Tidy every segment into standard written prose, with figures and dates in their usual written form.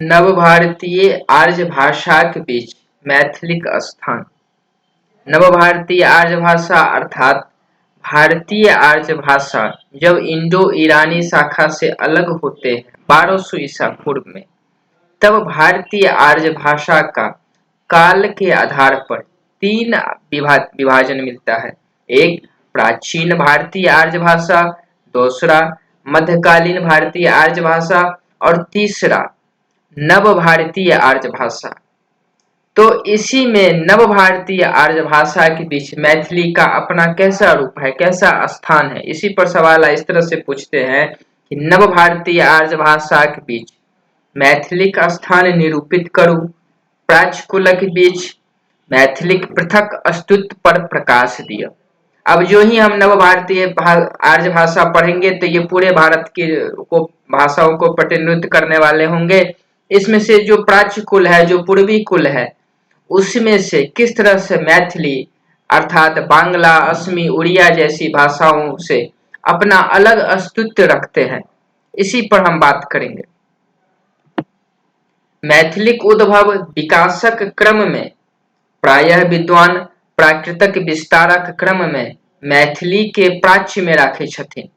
नव भारतीय आर्य भाषा के बीच मैथिलिक स्थान। नव भारतीय आर्य भाषा अर्थात भारतीय आर्य भाषा जब इंडो ईरानी शाखा से अलग होते हैं 1200 ईसा पूर्व में, तब भारतीय आर्य भाषा का काल के आधार पर तीन विभाजन मिलता है। एक प्राचीन भारतीय आर्य भाषा, दूसरा मध्यकालीन भारतीय आर्य भाषा और तीसरा नव भारतीय आर्य भाषा। तो इसी में नव भारतीय आर्य भाषा के बीच मैथिली का अपना कैसा रूप है, कैसा स्थान है, इसी पर सवाल इस तरह से पूछते हैं कि नव भारतीय आर्य भाषा के बीच मैथिली का स्थान निरूपित करूं। प्राच्य कुल के बीच मैथिली पृथक अस्तित्व पर प्रकाश दिया। अब जो ही हम नव भारतीय आर्य भाषा पढ़ेंगे तो ये पूरे भारत की को भाषाओं को प्रतिनिधित्व करने वाले होंगे। इसमें से जो प्राच्य कुल है, जो पूर्वी कुल है, उसमें से किस तरह से मैथिली अर्थात बांग्ला, असमी, उड़िया जैसी भाषाओं से अपना अलग अस्तित्व रखते हैं, इसी पर हम बात करेंगे। मैथिलिक उद्भव विकासक क्रम में प्रायः विद्वान प्राकृतिक विस्तारक क्रम में मैथिली के प्राच्य में राखे छथिन।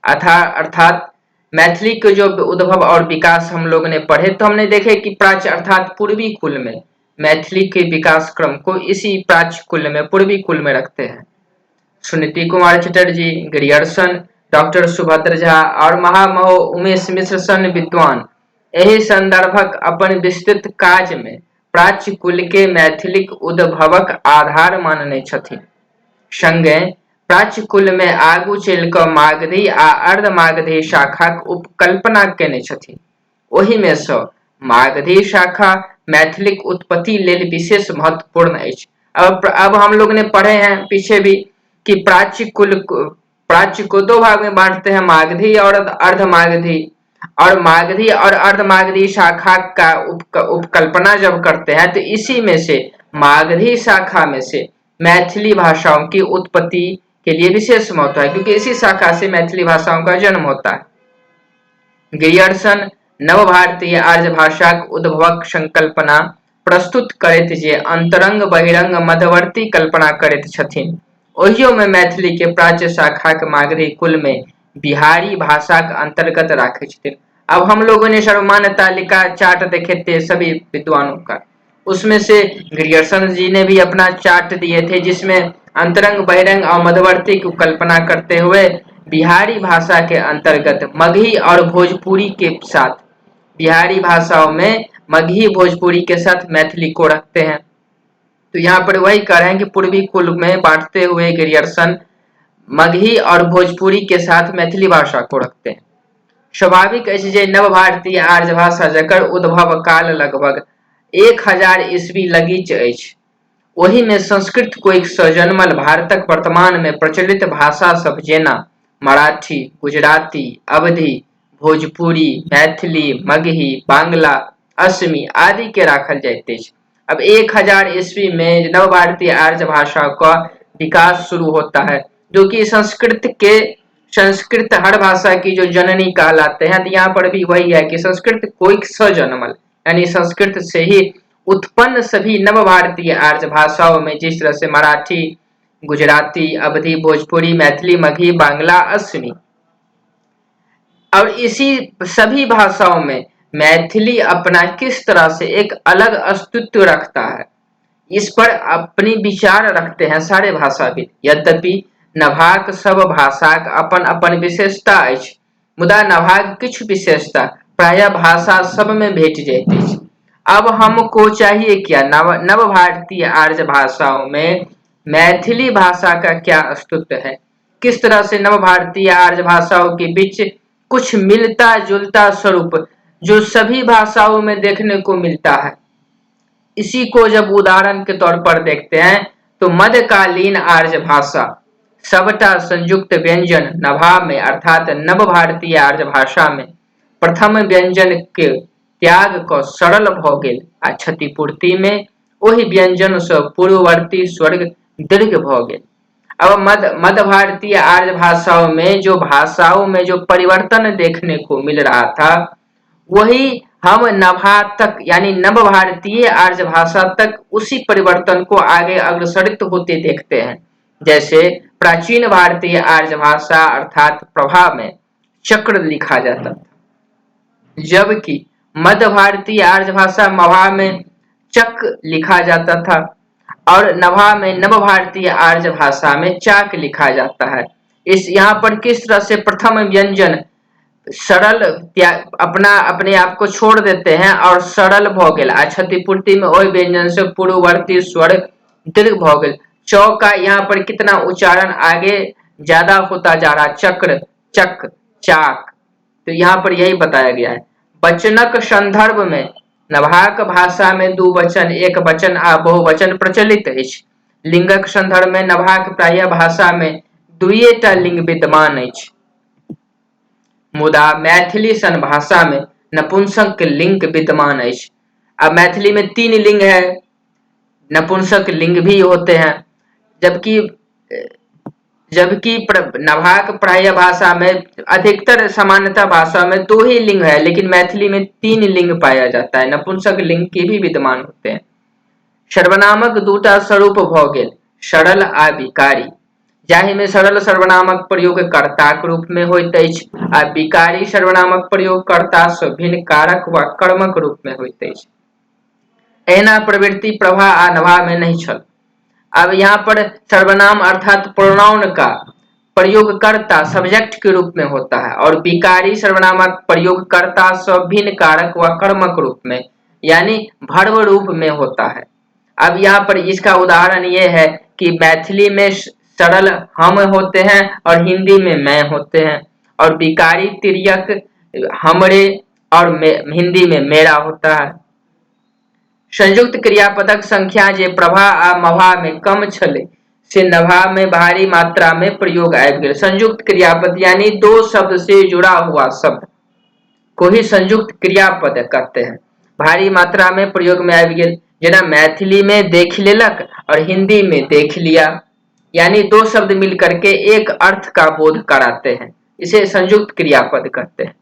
अर्थात मैथिली के जो उद्भव और विकास हम लोग ने पढ़े तो हमने देखे कि प्राच्य अर्थात पूर्वी कुल में मैथिली के विकास क्रम को इसी प्राच्य कुल में, पूर्वी कुल में रखते हैं। सुनीति कुमार चटर्जी, ग्रियर्सन, डॉक्टर सुभद्र झा और महामहो उमेश मिश्र सन विद्वान एहि संदर्भक अपन विस्तृत काज में प्राच्य कुल के मैथिलिक उद्भवक आधार मानने छथिन। संगे प्राच्य कुल में आगू चलि कऽ मागधी आ अर्ध मागधी शाखाक उपकल्पना केने छथिन। ओहि में सँ मागधी शाखा मैथिलिक उत्पत्ति लेल विशेष महत्वपूर्ण अछि। अब हम लोग ने पढ़े हैं पीछे भी कि प्राच्य को दो भाग में बांटते हैं, मागधी और अर्ध मागधी। और मागधी और अर्ध मागधी शाखा का उपकल्पना जब करते हैं तो इसी में से मागधी शाखा में से मैथिली भाषाओं की उत्पत्ति के लिए विशेष महत्व है, क्योंकि इसी शाखा से मैथिली भाषाओं का जन्म होता है। ग्रियर्सन नव भारतीय आर्य भाषा उद्भवक संकल्पना प्रस्तुत करैत जे अंतरंग बहिरंग मध्यवर्ती कल्पना करैत छथिन, ओहियो में मैथिली के प्राच्य शाखा के मागधी कुल में बिहारी भाषा के अंतर्गत राखे छथिन। अब हम लोगों ने सर्वमान्य तालिका चार्ट देखे थे सभी विद्वानों का, उसमें से ग्रियर्सन जी ने भी अपना चार्ट दिए थे जिसमें अंतरंग बहिरंग और मध्यवर्ती की कल्पना करते हुए बिहारी भाषा के अंतर्गत मगही और भोजपुरी के साथ, बिहारी भाषाओं में मगही भोजपुरी के साथ मैथिली को रखते हैं। तो यहाँ पर वही कह रहे हैं कि पूर्वी कुल में बांटते हुए ग्रियर्सन मगही और भोजपुरी के साथ मैथिली भाषा को रखते हैं। स्वाभाविक अछि जे नव भारतीय आर्य भाषा जकर उद्भव काल लगभग 1000 ईस्वी लगीच अछि, ओहि में संस्कृत कोइक सँ जन्मल भारतक वर्तमान में प्रचलित भाषा सब जेना मराठी, गुजराती, अवधी, भोजपुरी, मैथिली, मगही, बांग्ला, असमी आदि के राखल जाइत अछि। अब 1000 ईस्वी में नव भारतीय आर्य भाषा का विकास शुरू होता है, जो कि संस्कृत हर भाषा की जो जननी कहलाते हैं। तो यहाँ पर भी वही है कि संस्कृत कोइक सँ जन्मल, यानी संस्कृत से ही उत्पन्न सभी नव भारतीय आर्य भाषाओं में, जिस तरह से मराठी, गुजराती, अवधी, भोजपुरी, मैथिली, मगही, बांग्ला, असमी, और इसी सभी भाषाओं में मैथिली अपना किस तरह से एक अलग अस्तित्व रखता है, इस पर अपनी विचार रखते हैं सारे भाषाविद। यद्यपि नभाक सब भाषाक अपन अपन विशेषता अछि, मुदा नभाक किछु विशेषता प्रायः भाषा सब में भेट जाइत अछि। अब हमको चाहिए क्या, नव भारतीय आर्य भाषाओं में मैथिली भाषा का क्या अस्तित्व है, किस तरह से नव भारतीय आर्य भाषाओं के बीच कुछ मिलता जुलता स्वरूप जो सभी भाषाओं में देखने को मिलता है। इसी को जब उदाहरण के तौर पर देखते हैं तो मध्यकालीन आर्य भाषा सबटा संयुक्त व्यंजन नभा में अर्थात नव भारतीय आर्य भाषा में प्रथम व्यंजन के त्याग को सरल भ गेल आ क्षतिपूर्ति में ओहि व्यंजन से पूर्ववर्ती स्वर्ग दीर्घ भ गेल। अब मध्य भारतीय आर्य भाषाओं में जो परिवर्तन देखने को मिल रहा था, वही हम नभा तक यानी नव भारतीय आर्य भाषा तक उसी परिवर्तन को आगे अग्रसरित होते देखते हैं। जैसे प्राचीन भारतीय आर्य भाषा अर्थात प्रभा में चक्र लिखा जाता था, जबकि मध्य भारतीय आर्य भाषा मभा में चक लिखा जाता था और नभा में नव भारतीय आर्य भाषा में चाक लिखा जाता है। इस यहाँ पर किस तरह से प्रथम व्यंजन सरल अपना अपने आप को छोड़ देते हैं और सरल भ गेल आ क्षतिपूर्ति में ओहि व्यंजन से पूर्ववर्ती स्वर दीर्घ भ गेल। चौ का यहाँ पर कितना उच्चारण आगे ज्यादा होता जा रहा, चक्र चक चाक, तो यहाँ पर यही बताया गया है। वचनक संदर्भ में नभाक भाषा में दू वचन एक वचन आ बहुवचन प्रचलित अछि। लिंगक संदर्भ में नभाक प्रायः भाषा में दुइटा लिंग विद्यमान अछि, मुदा मैथिली सन भाषा में नपुंसक लिंग विद्यमान अछि। अब मैथिली में 3 लिंग है, नपुंसक लिंग भी होते हैं, जबकि जबकि नभाक प्रायः भाषा में अधिकतर सामान्यता भाषा में 2 ही लिंग है, लेकिन मैथिली में 3 लिंग पाया जाता है, नपुंसक लिंग के भी विद्यमान होते हैं। सर्वनामक 2टा स्वरूप भ गेल, सरल आ विकारी, जाहि में सरल सर्वनामक प्रयोग कर्ताक रूप में होइत अछि आ विकारी सर्वनामक प्रयोग कर्ता सँ भिन्न कारक वा कर्मक रूप में होइत अछि। एना प्रवृत्ति प्रभा आ नभा में नहीं छल। अब यहाँ पर सर्वनाम अर्थात प्रोनाउन का प्रयोगकर्ता सब्जेक्ट के रूप में होता है और विकारी सर्वनामक प्रयोगकर्ता से भिन्न कारक व कर्मक रूप में यानी भर्व रूप में होता है। अब यहाँ पर इसका उदाहरण ये है कि मैथिली में सरल हम होते हैं और हिंदी में मैं होते हैं, और विकारी तिर्यक हमरे और हिंदी में मेरा होता है। संयुक्त क्रियापदक संख्या जे प्रभा आ मभा में कम छले से नभा में भारी मात्रा में प्रयोग आबि गेल। संयुक्त क्रियापद यानी 2 शब्द से जुड़ा हुआ शब्द को ही संयुक्त क्रियापद कहते हैं, भारी मात्रा में प्रयोग में आबि गेल। जना मैथिली में देख लेलक और हिंदी में देख लिया, यानी 2 शब्द मिलकर के एक अर्थ का बोध कराते हैं, इसे संयुक्त क्रियापद कहते हैं।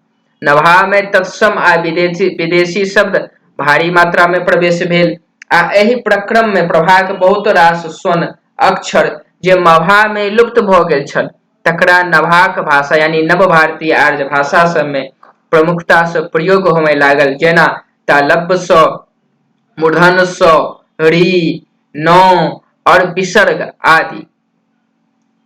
नभा में तत्सम आ विदेशी शब्द भारी मात्रा में प्रवेश भेल आ एहि प्रक्रम में प्रभाक बहुत रास स्वन अक्षर जे मभा में लुप्त भ गेल छल तकरा नभाक भाषा यानी नव भारतीय आर्य भाषा सब में प्रमुखता से प्रयोग होमे लागल, जेना तालब्य स, मूर्धन्य स, री, नौ और विसर्ग आदि।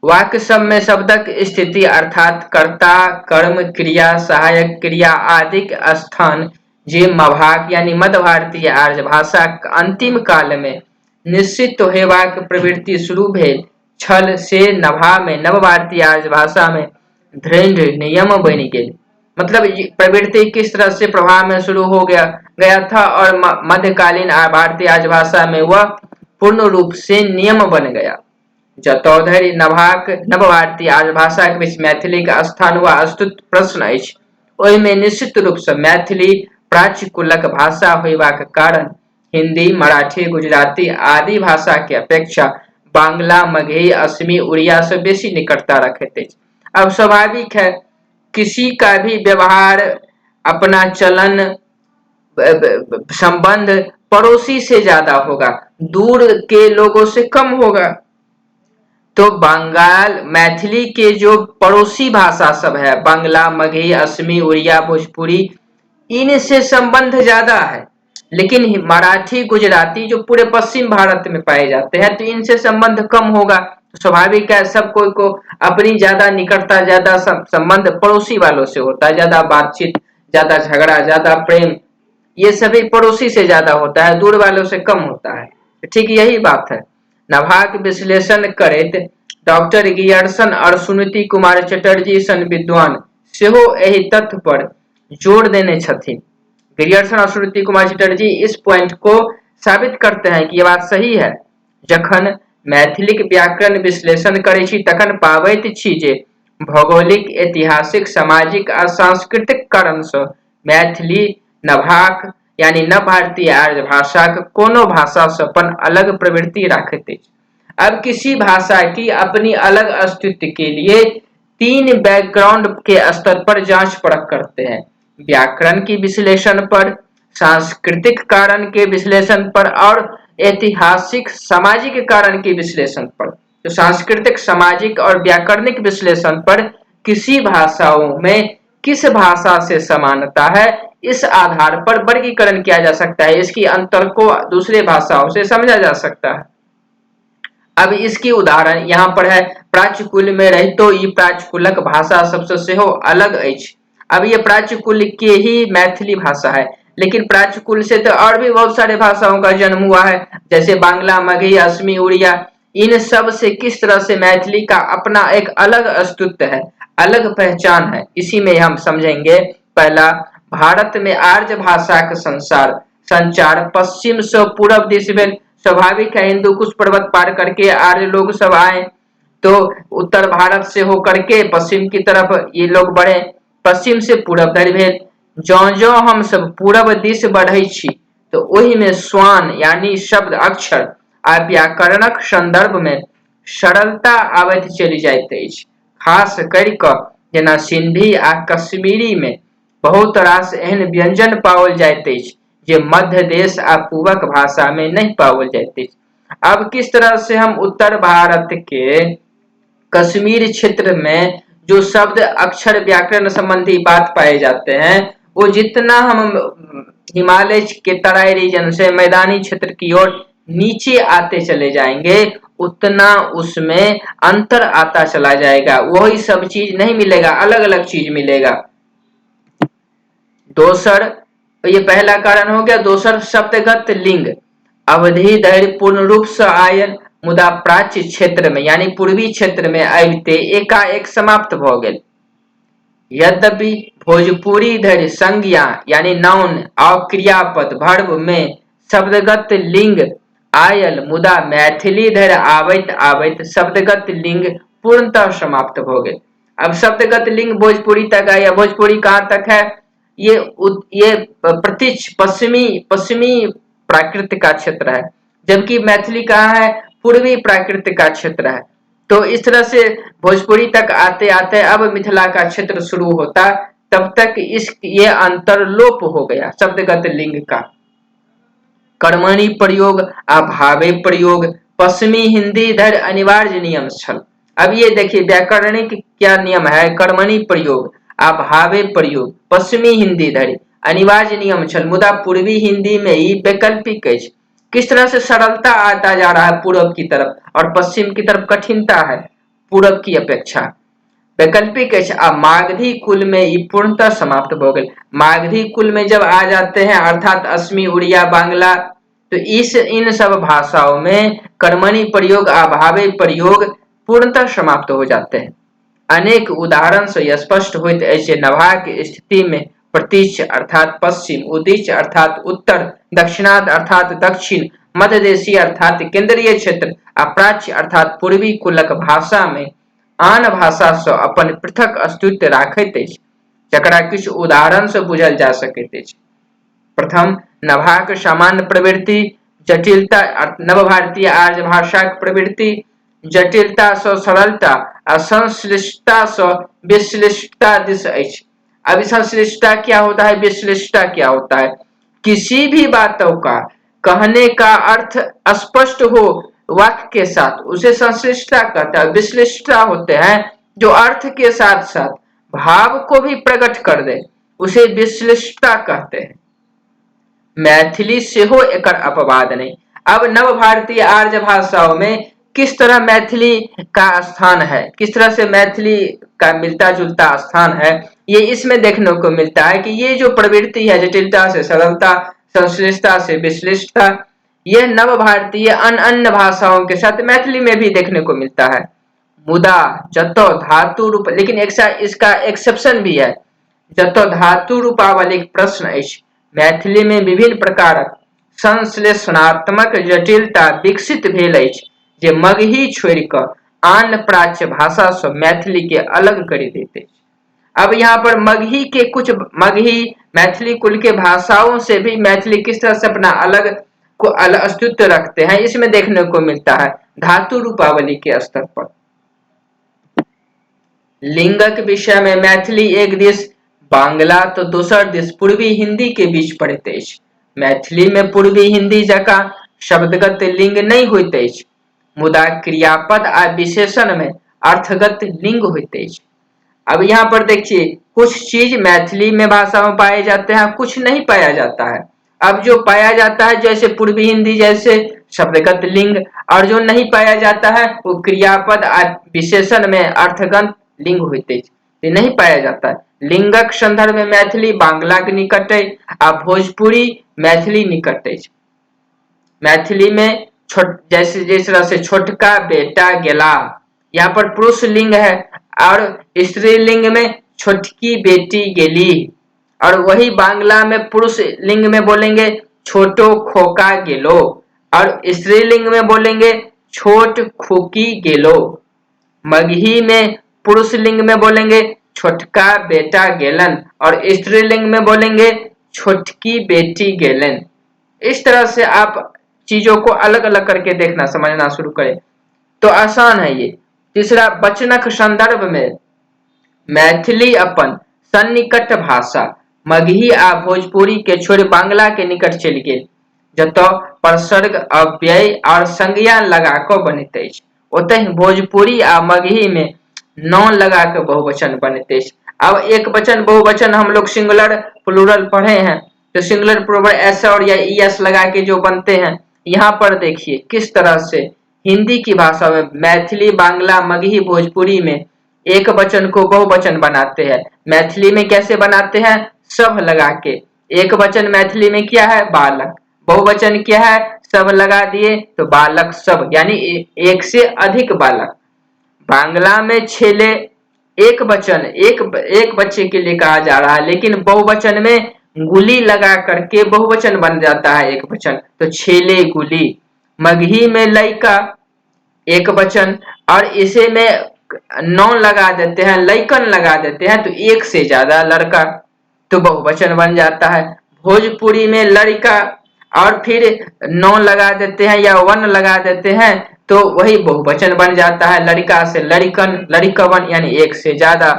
वाक्य सब में शब्दक स्थिति अर्थात कर्ता कर्म क्रिया सहायक क्रिया आदि के स्थान जे मभाक यानी मध्य भारतीय आर्य भाषा अंतिम काल में निश्चित हेबाक प्रवृत्ति शुरू भेल छल से नभा में नव भारतीय आर्य भाषा में दृढ़ नियम बन गेल। मतलब प्रवृत्ति किस तरह से प्रभाव में शुरू हो गया था और मध्यकालीन भारतीय आर्य भाषा में वह पूर्ण रूप से नियम बन गया। जतौधरि नभाक नव भारतीय आर्य भाषा के बीच मैथिली का स्थान व अस्तित्व प्रश्न अछि, ओहि में निश्चित रूप से मैथिली प्राच्य कुलक भाषा होयबाक कारण हिंदी मराठी गुजराती आदि भाषा के अपेक्षा बांग्ला मगही असमी उड़िया से बेसी निकटता रखते हैं। अब स्वाभाविक है किसी का भी व्यवहार अपना चलन संबंध पड़ोसी से ज्यादा होगा, दूर के लोगों से कम होगा। तो बंगाल मैथिली के जो पड़ोसी भाषा सब है बांग्ला मगही असमी उड़िया भोजपुरी, इनसे संबंध ज्यादा है, लेकिन मराठी गुजराती जो पूरे पश्चिम भारत में पाए जाते हैं तो इनसे संबंध कम होगा। स्वाभाविक है सब कोई को अपनी ज्यादा निकटता ज्यादा संबंध पड़ोसी वालों से होता है, ज्यादा बातचीत ज्यादा झगड़ा ज्यादा प्रेम ये सभी पड़ोसी से ज्यादा होता है, दूर वालों से कम होता है। ठीक यही बात है। नभाक विश्लेषण करैत डॉक्टर गियर्सन और सुनीति कुमार चटर्जी सन विद्वान सेहो एहि तथ्य पर जोर देने छथिन। गियर्सन और सुनीति कुमार चटर्जी इस पॉइंट को साबित करते हैं कि यह बात सही है। जखन मैथिलिक व्याकरण विश्लेषण करै छी तखन पाबैत छी जे भौगोलिक ऐतिहासिक सामाजिक आ सांस्कृतिक कारण से मैथिली नभाक यानी नव भारतीय आर्य भाषा के कोनो भाषा से अपन अलग प्रवृत्ति राखैत अछि। अब किसी भाषा की अपनी अलग अस्तित्व के लिए 3 बैकग्राउंड के स्तर पर जांच परख करते हैं। व्याकरण की विश्लेषण पर, सांस्कृतिक कारण के विश्लेषण पर और ऐतिहासिक सामाजिक कारण के विश्लेषण पर। तो सांस्कृतिक, सामाजिक और व्याकरणिक विश्लेषण पर किसी भाषाओं में किस भाषा से समानता है, इस आधार पर वर्गीकरण किया जा सकता है, इसकी अंतर को दूसरे भाषाओं से समझा जा सकता है। अब इसकी उदाहरण यहाँ पर है, प्राच्य कुल में रहितो ई प्राच्य कुलक भाषा सबसे सेहो अलग अछि। अब ये प्राच्य कुल के ही मैथिली भाषा है, लेकिन प्राच्य कुल से तो और भी बहुत सारे भाषाओं का जन्म हुआ है, जैसे बांग्ला, मगही, असमी, उड़िया। इन सब से किस तरह से मैथिली का अपना एक अलग अस्तित्व है, अलग पहचान है, इसी में हम समझेंगे। पहला, भारत में आर्य भाषा का संचार पश्चिम से पूर्व दिश में स्वाभाविक है। हिंदू कुश पर्वत पार करके आर्य लोग सब आए, तो उत्तर भारत से होकर के पश्चिम की तरफ ये लोग बढ़े, पश्चिम से पूरब धरि भेल। जो जो हम सब पूरब दिश बढ़े छी, तो ओही में स्वान यानी शब्द, अक्षर आ व्याकरणक संदर्भ में सरलता आबैत चली जाइत अछि। खास करि कऽ जेना सिंधी आ कश्मीरी में बहुत रास एहन व्यंजन पाओल जाइत अछि जे मध्य देश आ पूर्वक भाषा में नहीं पाओल जाइत अछि। अब किस तरह से हम उत्तर भारत के कश्मीर क्षेत्र में जो शब्द, अक्षर, व्याकरण संबंधी बात पाए जाते हैं, वो जितना हम हिमालय के तराई रीजन से मैदानी क्षेत्र की ओर नीचे आते चले जाएंगे, उतना उसमें अंतर आता चला जाएगा। वही सब चीज नहीं मिलेगा, अलग अलग चीज मिलेगा। दोसर, ये पहला कारण हो गया। दोसर, शब्दगत लिंग अवधि धरि पूर्ण रूप से आयल, मुदा प्राच्य क्षेत्र में यानी पूर्वी क्षेत्र में आबिते एकाएक समाप्त भ गेल। यद्यपि भोजपुरी धरि संज्ञा यानी नाउन और क्रियापद वर्ब में शब्दगत लिंग आयल, मुदा मैथिली धरि आबैत आबैत शब्दगत लिंग पूर्णतः समाप्त हो गए। अब शब्दगत लिंग भोजपुरी तक आया। भोजपुरी कहाँ तक है? ये प्रतीच पश्चिमी प्राकृत का क्षेत्र है, जबकि मैथिली कहाँ है? पूर्वी प्राकृत का क्षेत्र है। तो इस तरह से भोजपुरी तक आते आते अब मिथिला का क्षेत्र शुरू होता, तब तक ये अंतर लोप हो गया शब्दगत लिंग का। कर्मणि प्रयोग आ भावे प्रयोग पश्चिमी हिंदी धरि अनिवार्य नियम छल। अब ये देखिए व्याकरणिक क्या नियम है, कर्मणि प्रयोग आ भावे प्रयोग पश्चिमी हिंदी धरि अनिवार्य नियम छल, मुदा पूर्वी हिंदी में ही वैकल्पिक है। किस तरह से सरलता आता जा रहा है पूर्व की तरफ और पश्चिम की तरफ कठिनता है पूर्व की अपेक्षा। वैकल्पिक है। मागधी कुल में ही पूर्णतः समाप्त हो गए। मागधी कुल में जब आ जाते हैं अर्थात असमी, उड़िया, बांग्ला, तो इन सब भाषाओं में कर्मणि प्रयोग, अभावे प्रयोग पूर्णतः समाप्त हो जाते हैं। अनेक उदाहरण से यह स्पष्ट होइत ऐसे नभा की स्थिति में प्रतीच अर्थात पश्चिम, उदीच अर्थात उत्तर, दक्षिणाद अर्थात दक्षिण, मध्य देशीय अर्थात केंद्रीय क्षेत्र, प्राच्य अर्थात पूर्वी कुलक भाषा में आन भाषा से अपन पृथक अस्तित्व राखैत अछि, जकरा किछु उदाहरण से बुझल जा सकैत अछि। प्रथम, नभाक सामान्य प्रवृत्ति जटिलता, नव भारतीय आर्य भाषाक प्रवृत्ति जटिलता से सरलता और संश्लिष्टता से विश्लिष्टता दिस अछि। अब संश्लिष्टता क्या होता है, विश्लिष्टता क्या होता है? किसी भी बातों का कहने का अर्थ स्पष्ट हो वाक्य के साथ, उसे संश्लिष्टता कहता है। विश्लिष्टता होते हैं जो अर्थ के साथ साथ भाव को भी प्रकट कर दे, उसे विश्लिष्टता कहते हैं। मैथिली से हो एकर अपवाद नहीं। अब नव भारतीय आर्य भाषाओं में किस तरह मैथिली का स्थान है, किस तरह से मैथिली का मिलता जुलता स्थान है, ये इसमें देखने को मिलता है कि ये जो प्रवृत्ति है जटिलता से सरलता, संश्लिष्टता से विश्लिष्टता, यह नव भारतीय अन्य भाषाओं के साथ मैथिली में भी देखने को मिलता है। मुदा जतो धातु रूप, लेकिन इसका एक्सेप्शन भी है, जतो धातु रूपावली प्रश्न अछि, मैथिली में विभिन्न प्रकारक संश्लेषणात्मक जटिलता विकसित भेल अछि, जे मगही छोड़ कर आन प्राच्य भाषा से मैथिली के अलग कर देते हैं। अब यहाँ पर मगही के कुछ मगही मैथिली कुल के भाषाओं से भी मैथिली किस तरह से अपना अलग अस्तित्व रखते हैं, इसमें देखने को मिलता है धातु रूपावली के स्तर पर। लिंगक विषय में मैथिली एक देश बांग्ला तो दोसर दिस पूर्वी हिंदी के बीच पड़ैत अछि। मैथिली में पूर्वी हिंदी जकाँ शब्दगत लिंग नहीं होइत अछि, मुदा क्रियापद आ विशेषण में अर्थगत लिंग होइत अछि। अब यहाँ पर देखिए, कुछ चीज मैथिली में भाषा में पाए जाते हैं, कुछ नहीं पाया जाता है। अब जो पाया जाता है जैसे पूर्वी हिंदी जैसे शब्दगत लिंग, और जो नहीं पाया जाता है वो क्रियापद विशेषण में अर्थगत लिंग होते ये नहीं पाया जाता है। लिंगक संदर्भ में मैथिली बांग्ला के निकट है आ भोजपुरी मैथिली निकट है। मैथिली में जैसे जिस तरह से छोटका बेटा गेला, यहाँ पर पुरुष लिंग है, और स्त्रीलिंग में छोटकी बेटी गेली। और वही बांग्ला में पुरुष लिंग में बोलेंगे छोटो खोका गेलो, और स्त्रीलिंग में बोलेंगे छोट खोकी गेलो। मगही में पुरुष लिंग में बोलेंगे छोटका बेटा गेलन, और स्त्रीलिंग में बोलेंगे छोटकी बेटी गेलन। इस तरह से आप चीजों को अलग अलग करके देखना समझना शुरू करें तो आसान है ये। तीसरा, वचनक संदर्भ में मैथिली अपन सन्निकट भाषा मगही आ भोजपुरी के छोड़ बांग्ला के निकट चलि गेल, जतऽ प्रसर्ग अव्यय और संज्ञा लगा कऽ बनैत अछि। ओतहि भोजपुरी आ मगही में नॉन लगा के बहुवचन बनते। अब एक वचन बहुवचन हम लोग सिंगुलर प्लूरल पढ़े हैं, तो सिंगुलर प्लूरल एस और या ईएस लगा के जो बनते हैं, यहाँ पर देखिए किस तरह से हिंदी की भाषा में मैथिली बांग्ला मगही भोजपुरी में एक वचन को बहुवचन बनाते हैं। मैथिली में कैसे बनाते हैं? सब लगा के। एक वचन मैथिली में क्या है? बालक। बहुवचन क्या है? सब लगा दिए तो बालक सब, यानी एक से अधिक बालक। बांग्ला में छेले एक वचन एक बच्चे के लिए कहा जा रहा है, लेकिन बहुवचन में गुली लगा करके बहुवचन बन जाता है एक वचन, तो छेले गुली। मगही में लइका एक वचन, और इसे में नॉन लगा देते हैं, लइकन लगा देते हैं, तो एक से ज्यादा लड़का, तो बहुवचन बन जाता है। भोजपुरी में लड़का और फिर नॉन लगा देते हैं या वन लगा देते हैं, तो वही बहुवचन बन जाता है। लड़का से लड़कन, लड़कवन, यानी एक से ज्यादा।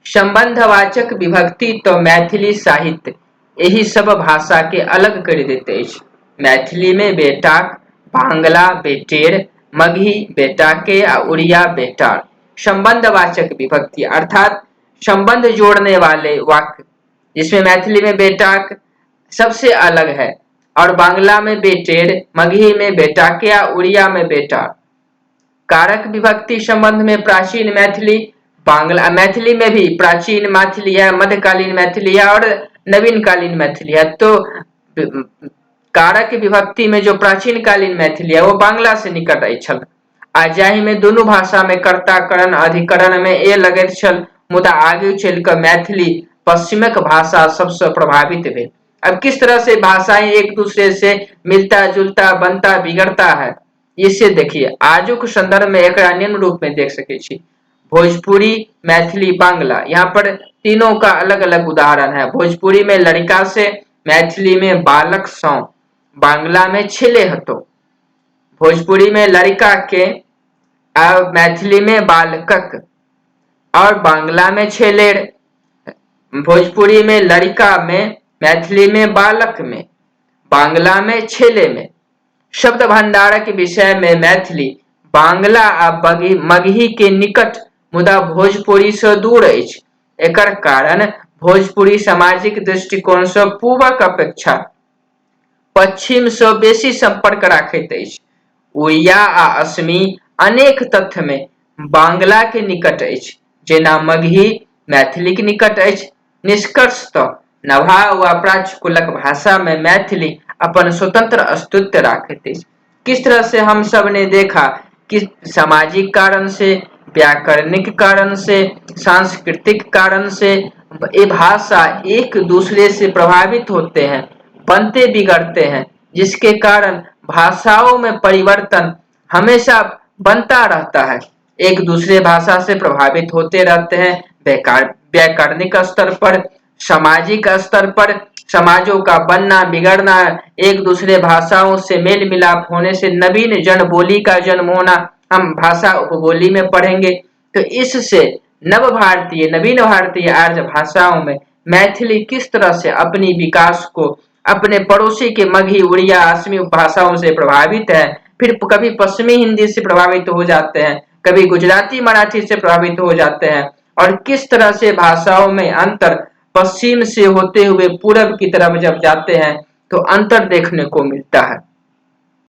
संबंधवाचक विभक्ति तो मैथिली साहित्य यही सब भाषा के अलग कर देते हैं। मैथिली में बेटा, बांग्ला बेटेर, मगही बेटा के, उड़िया बेटार। संबंधवाचक विभक्ति अर्थात संबंध जोड़ने वाले वाक्य, जिसमें मैथिली में बेटा सबसे अलग है, और बांग्ला में बेटेर, मगही में बेटा के, उड़िया में बेटा। कारक विभक्ति संबंध में प्राचीन मैथिली, बांग्ला मैथिली में भी प्राचीन मैथिली है, मध्यकालीन मैथिली है और नवीन कालीन मैथिली है। तो कारक विभक्ति में जो प्राचीन कालीन मैथिली है वो बांग्ला से निकट छल, आ जाहि में दोनों भाषा में कर्ता करण अधिकरण में ए लगैत छल, मुदा आगे चल कर मैथिली पश्चिमक भाषा सबसे प्रभावित भेल। अब किस तरह से भाषाएं एक दूसरे से मिलता जुलता बनता बिगड़ता है, इसे देखिए। आजुक संदर्भ में एक निम्न रूप में देख सके छी। भोजपुरी, मैथिली, बांग्ला, यहाँ पर तीनों का अलग अलग उदाहरण है। भोजपुरी में लड़का से, मैथिली में बालक सौ, बांग्ला में छेले हतो। भोजपुरी में लड़का के, मैथिली में बालकक, और बांग्ला में छेलेर। भोजपुरी में लड़का में, मैथिली में बालक में, बांग्ला में छेले में। शब्द भंडार के विषय में मैथिली बांग्ला आ मगही के निकट मुदा भोजपुरी से दूर अछि। एकर कारण भोजपुरी सामाजिक दृष्टिकोण से पूर्वक अपेक्षा पश्चिम से बेसी संपर्क राखैत अछि। उड़िया आ असमी अनेक तथ्य में बांग्ला के निकट अछि, जेना मगही मैथिली के निकट अछि। निष्कर्षतः नभा व प्राचकुलक भाषा में मैथिली अपन स्वतंत्र अस्तित्व राखैत अछि। किस तरह से हम सब ने देखा कि सामाजिक कारण से, व्याकरणिक कारण से, सांस्कृतिक कारण से ये भाषा एक दूसरे से प्रभावित होते हैं, बनते बिगड़ते हैं, जिसके कारण भाषाओं में परिवर्तन हमेशा बनता रहता है, एक दूसरे भाषा से प्रभावित होते रहते हैं। व्याकरणिक स्तर पर, सामाजिक स्तर पर समाजों का बनना बिगड़ना, एक दूसरे भाषाओं से मेल मिलाप होने से नवीन जन बोली का जन्म होना, हम भाषा उपबोली में पढ़ेंगे। तो इससे नव भारतीय नवीन भारतीय आर्य भाषाओं में मैथिली किस तरह से अपनी विकास को अपने पड़ोसी के मगही उड़िया असमी भाषाओं से प्रभावित है, फिर कभी पश्चिमी हिंदी से प्रभावित हो जाते हैं, कभी गुजराती मराठी से प्रभावित हो जाते हैं, और किस तरह से भाषाओं में अंतर पश्चिम से होते हुए पूरब की तरफ जब जाते हैं तो अंतर देखने को मिलता है।